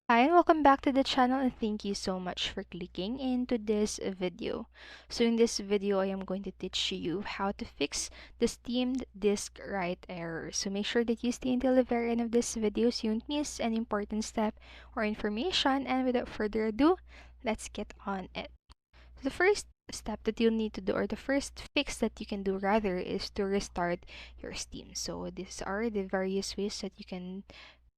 Hi, and welcome back to the channel, and thank you so much for clicking into this video. So in this video, I am going to teach you how to fix the steamed disk write error. So make sure that you stay until the very end of this video so you won't miss an important step or information. And without further ado, let's get on it. The first step that you'll need to do, or the first fix that you can do rather, is to restart your Steam. So these are the various ways that you can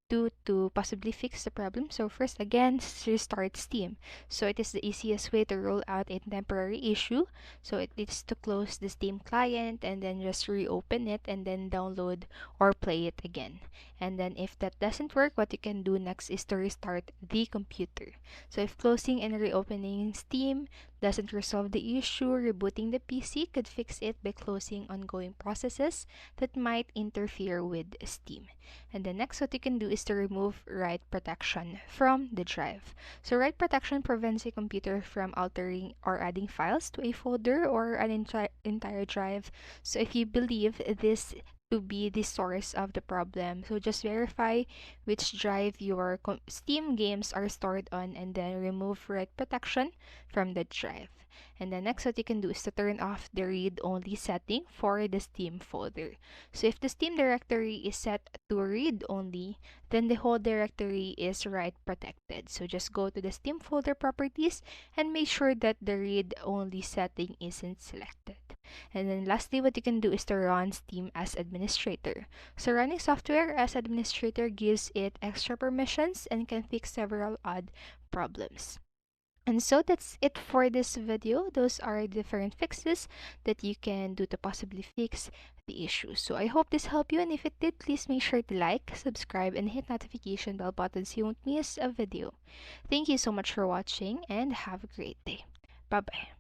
do to possibly fix the problem. So first, again, restart Steam. So it is the easiest way to rule out a temporary issue. So it is to close the Steam client and then just reopen it and then download or play it again. And then if that doesn't work, what you can do next is to restart the computer. So if closing and reopening Steam doesn't resolve the issue, rebooting the PC could fix it by closing ongoing processes that might interfere with Steam. And the next what you can do is to remove write protection from the drive. So write protection prevents a computer from altering or adding files to a folder or an entire drive. So if you believe this to be the source of the problem, so just verify which drive your Steam games are stored on and then remove write protection from the drive. And the next what you can do is to turn off the read-only setting for the Steam folder. So if the Steam directory is set to read only, then the whole directory is write protected. So just go to the Steam folder properties and make sure that the read only setting isn't selected. And then lastly, what you can do is to run Steam as administrator. So running software as administrator gives it extra permissions and can fix several odd problems. And so that's it for this video. Those are different fixes that you can do to possibly fix the issue. So I hope this helped you, and if it did, please make sure to like, subscribe, and hit notification bell button so you won't miss a video. Thank you so much for watching and have a great day. Bye bye.